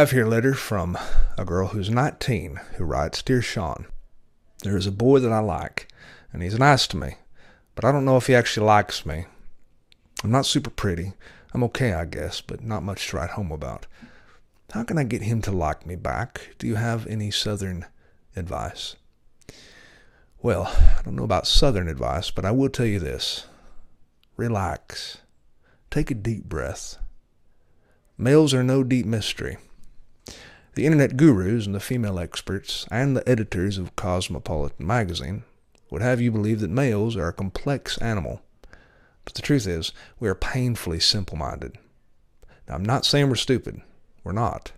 have here a letter from a girl who's 19 who writes, "Dear Sean, there is a boy that I like, and he's nice to me, but I don't know if he actually likes me. I'm not super pretty. I'm okay, I guess, but not much to write home about. How can I get him to like me back? Do you have any Southern advice?" Well, I don't know about Southern advice, but I will tell you this. Relax. Take a deep breath. Males are no deep mystery. The internet gurus and the female experts and the editors of Cosmopolitan magazine would have you believe that males are a complex animal. But the truth is, we are painfully simple-minded. Now, I'm not saying we're stupid. We're not.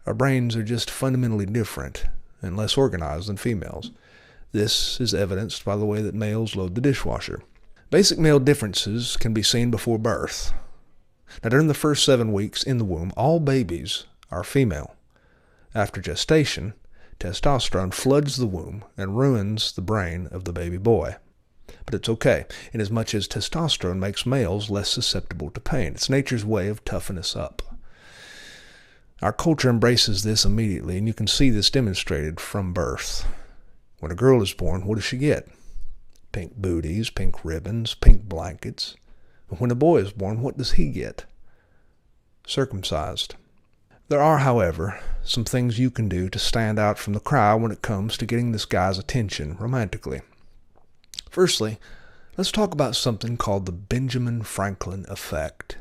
Our brains are just fundamentally different and less organized than females. This is evidenced by the way that males load the dishwasher. Basic male differences can be seen before birth. Now, during the first 7 weeks in the womb, all babies are female. After gestation, testosterone floods the womb and ruins the brain of the baby boy. But it's okay, inasmuch as testosterone makes males less susceptible to pain. It's nature's way of toughing us up. Our culture embraces this immediately, and you can see this demonstrated from birth. When a girl is born, what does she get? Pink booties, pink ribbons, pink blankets. But when a boy is born, what does he get? Circumcised. There are, however, some things you can do to stand out from the crowd when it comes to getting this guy's attention romantically. Firstly, let's talk about something called the Benjamin Franklin effect.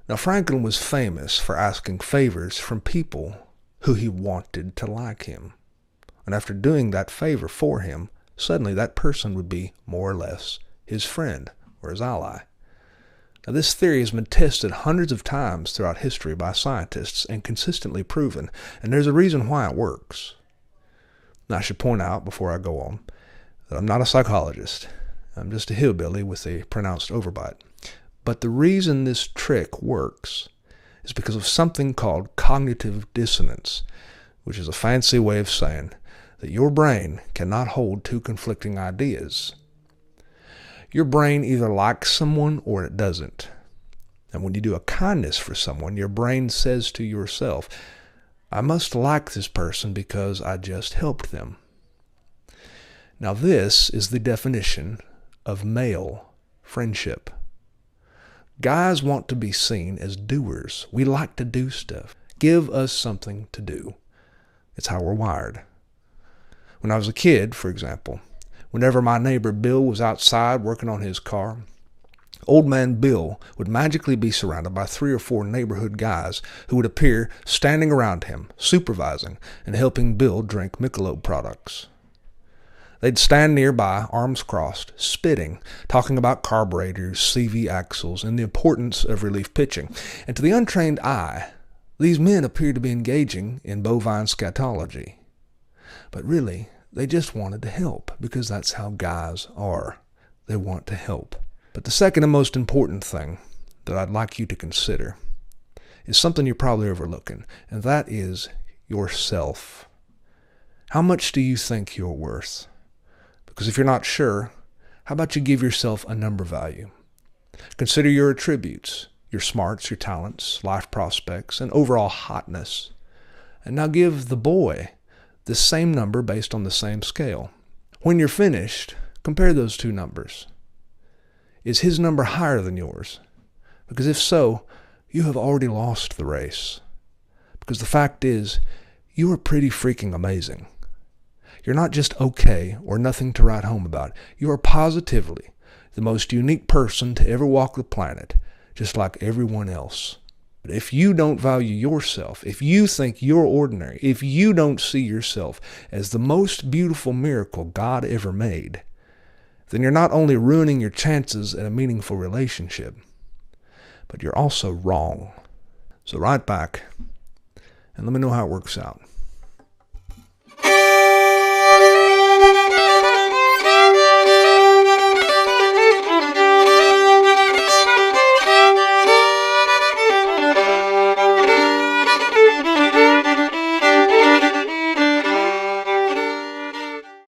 Now, Franklin was famous for asking favors from people who he wanted to like him. And after doing that favor for him, suddenly that person would be more or less his friend or his ally. Now, this theory has been tested hundreds of times throughout history by scientists and consistently proven, and there's a reason why it works. Now, I should point out before I go on that I'm not a psychologist. I'm just a hillbilly with a pronounced overbite. But the reason this trick works is because of something called cognitive dissonance, which is a fancy way of saying that your brain cannot hold two conflicting ideas. Your brain either likes someone or it doesn't. And when you do a kindness for someone, your brain says to yourself, "I must like this person because I just helped them." Now, this is the definition of male friendship. Guys want to be seen as doers. We like to do stuff. Give us something to do. It's how we're wired. When I was a kid, for example, whenever my neighbor Bill was outside working on his car, Old Man Bill would magically be surrounded by 3 or 4 neighborhood guys who would appear standing around him, supervising and helping Bill drink Michelob products. They'd stand nearby, arms crossed, spitting, talking about carburetors, CV axles, and the importance of relief pitching. And to the untrained eye, these men appeared to be engaging in bovine scatology. But really, they just wanted to help, because that's how guys are. They want to help. But the second and most important thing that I'd like you to consider is something you're probably overlooking, and that is yourself. How much do you think you're worth? Because if you're not sure, how about you give yourself a number value? Consider your attributes, your smarts, your talents, life prospects, and overall hotness. And now give the boy the same number based on the same scale. When you're finished, compare those two numbers. Is his number higher than yours? Because if so, you have already lost the race. Because the fact is, you are pretty freaking amazing. You're not just okay or nothing to write home about. You are positively the most unique person to ever walk the planet, just like everyone else. But if you don't value yourself, if you think you're ordinary, if you don't see yourself as the most beautiful miracle God ever made, then you're not only ruining your chances at a meaningful relationship, but you're also wrong. So write back and let me know how it works out.